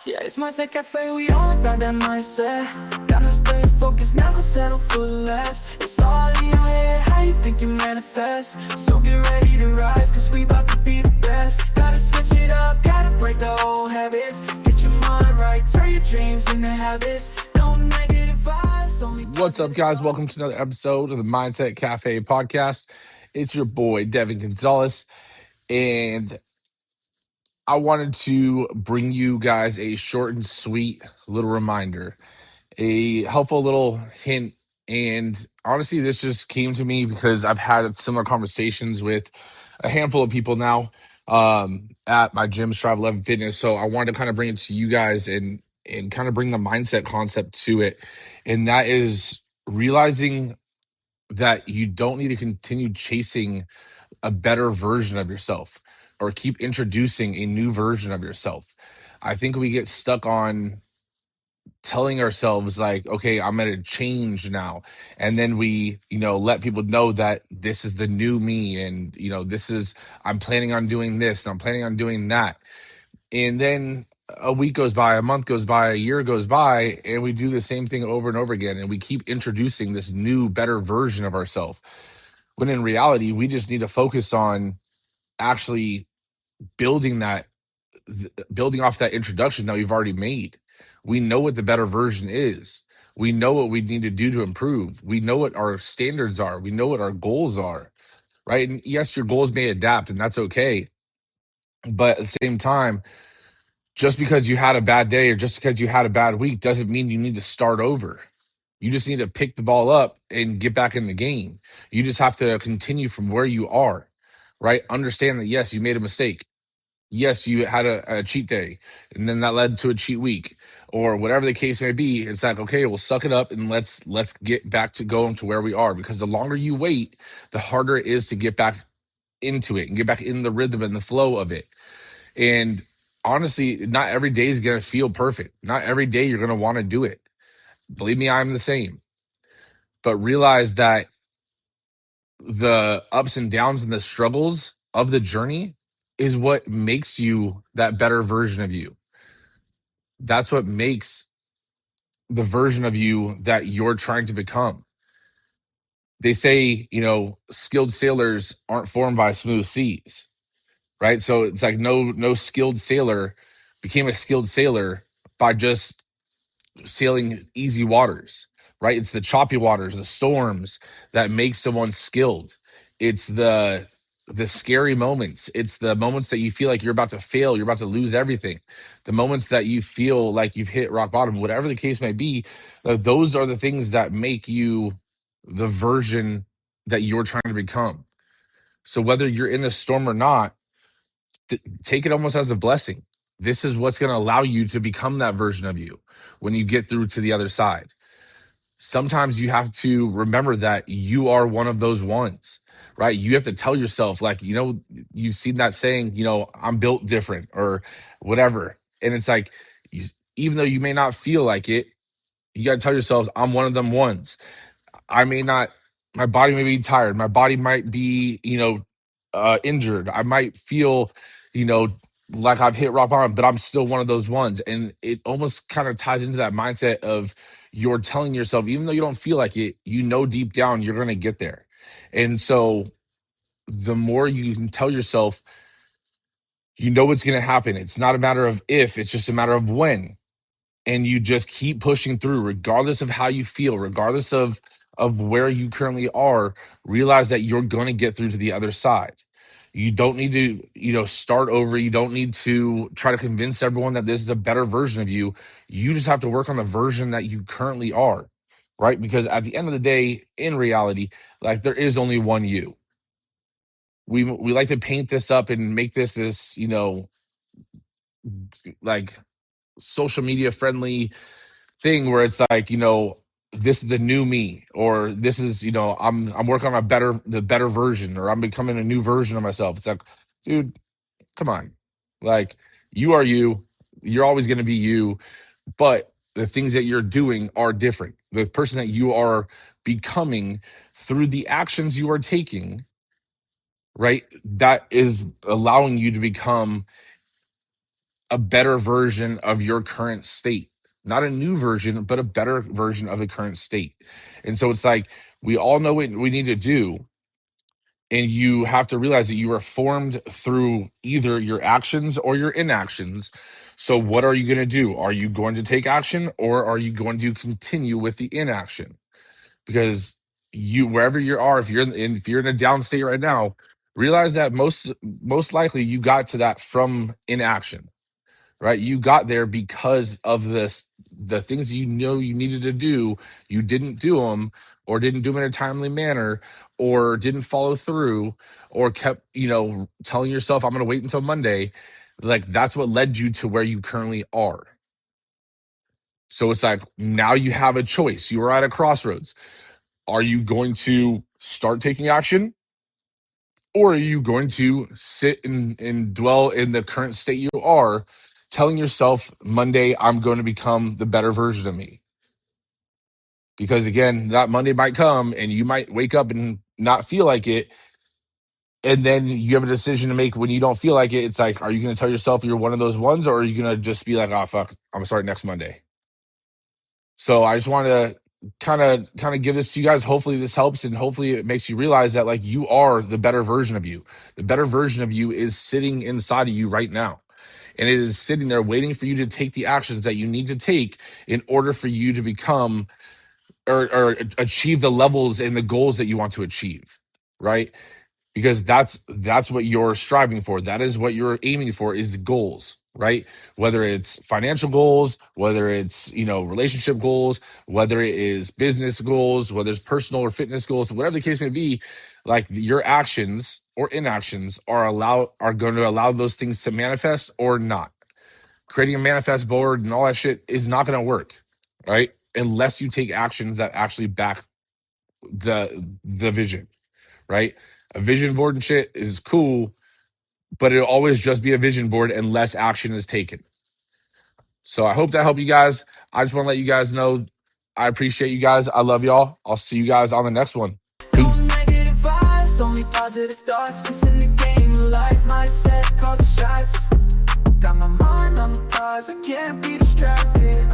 Yeah, it's Mindset Café, we all about that mindset. Gotta stay focused, never settle for less. It's all in your head, how you think you manifest. So get ready to rise, cause we about to be the best. Gotta switch it up, gotta break the old habits. Get your mind right, turn your dreams into habits. No negative vibes, only What's up, guys? Welcome to another episode of the Mindset Cafe podcast. It's your boy, Devan Gonzalez, and I wanted to bring you guys a short and sweet little reminder, a helpful little hint. And honestly, this just came to me because I've had similar conversations with a handful of people now at my gym, Strive 11 Fitness. So I wanted to kind of bring it to you guys and kind of bring the mindset concept to it. And that is realizing that you don't need to continue chasing a better version of yourself or keep introducing a new version of yourself. I think we get stuck on telling ourselves like, okay, I'm going to change now. And then we, let people know that this is the new me. And, I'm planning on doing this and I'm planning on doing that. And then a week goes by, a month goes by, a year goes by, and we do the same thing over and over again. And we keep introducing this new, better version of ourselves. When in reality, we just need to focus on actually building that, building off that introduction that we've already made. We know what the better version is. We know what we need to do to improve. We know what our standards are. We know what our goals are, right? And yes, your goals may adapt, and that's okay. But at the same time, just because you had a bad day or just because you had a bad week doesn't mean you need to start over. You just need to pick the ball up and get back in the game. You just have to continue from where you are, right? Understand that, yes, you made a mistake. Yes, you had a cheat day and then that led to a cheat week or whatever the case may be. It's like, okay, we'll suck it up and let's get back to going to where we are, because the longer you wait, the harder it is to get back into it and get back in the rhythm and the flow of it. And honestly, not every day is going to feel perfect. Not every day you're going to want to do it. Believe me, I'm the same. But realize that the ups and downs and the struggles of the journey is what makes you that better version of you. That's what makes the version of you that you're trying to become. They say, skilled sailors aren't formed by smooth seas, right? So it's like no skilled sailor became a skilled sailor by just sailing easy waters, right? It's the choppy waters, the storms that make someone skilled. It's the scary moments. It's the moments that you feel like you're about to fail, you're about to lose everything. The moments that you feel like you've hit rock bottom, whatever the case may be, those are the things that make you the version that you're trying to become. So whether you're in the storm or not, take it almost as a blessing. This is what's going to allow you to become that version of you when you get through to the other side. Sometimes you have to remember that you are one of those ones, right? You have to tell yourself, like, you've seen that saying, I'm built different or whatever. And it's like, even though you may not feel like it, you got to tell yourselves, I'm one of them ones. I may not, my body may be tired. My body might be, injured. I might feel, like I've hit rock bottom, but I'm still one of those ones. And it almost kind of ties into that mindset of you're telling yourself, even though you don't feel like it, deep down, you're going to get there. And so the more you can tell yourself, what's going to happen. It's not a matter of if, it's just a matter of when. And you just keep pushing through regardless of how you feel, regardless of where you currently are. Realize that you're going to get through to the other side. You don't need to start over. You don't need to try to convince everyone that this is a better version of you. You just have to work on the version that you currently are, right? Because at the end of the day, in reality, like, there is only one you. We like to paint this up and make this like social media friendly thing where it's like, this is the new me, or this is, I'm working on the better version, or I'm becoming a new version of myself. It's like, dude, come on. Like, you are you. You're always going to be you, but the things that you're doing are different. The person that you are becoming through the actions you are taking, right? That is allowing you to become a better version of your current state. Not a new version, but a better version of the current state. And so it's like we all know what we need to do. And you have to realize that you are formed through either your actions or your inactions. So, what are you going to do? Are you going to take action, or are you going to continue with the inaction? Because you, wherever you are, if you're in a down state right now, realize that most likely you got to that from inaction, right? You got there because of the things you know you needed to do, you didn't do them, or didn't do them in a timely manner, or didn't follow through, or kept, telling yourself, I'm going to wait until Monday. Like, that's what led you to where you currently are. So it's like, now you have a choice. You are at a crossroads. Are you going to start taking action? Or are you going to sit and dwell in the current state you are, telling yourself, Monday, I'm going to become the better version of me? Because again, that Monday might come and you might wake up and not feel like it. And then you have a decision to make when you don't feel like it. It's like, are you going to tell yourself you're one of those ones, or are you going to just be like, oh, fuck, I'm going to start next Monday? So I just want to kind of give this to you guys. Hopefully this helps, and hopefully it makes you realize that, like, you are the better version of you. The better version of you is sitting inside of you right now. And it is sitting there waiting for you to take the actions that you need to take in order for you to become or achieve the levels and the goals that you want to achieve, right? Because that's what you're striving for. That is what you're aiming for, is goals, right? Whether it's financial goals, whether it's, relationship goals, whether it is business goals, whether it's personal or fitness goals, whatever the case may be, like, your actions or inactions are going to allow those things to manifest or not. Creating a manifest board and all that shit is not going to work, right? Unless you take actions that actually back the vision, right? A vision board and shit is cool, but it'll always just be a vision board unless action is taken. So I hope that helped you guys. I just want to let you guys know I appreciate you guys. I love y'all. I'll see you guys on the next one. Peace. No negative vibes, only positive thoughts. Just in the game of life, mindset causes shots. Got my mind on the prize, I can't be distracted.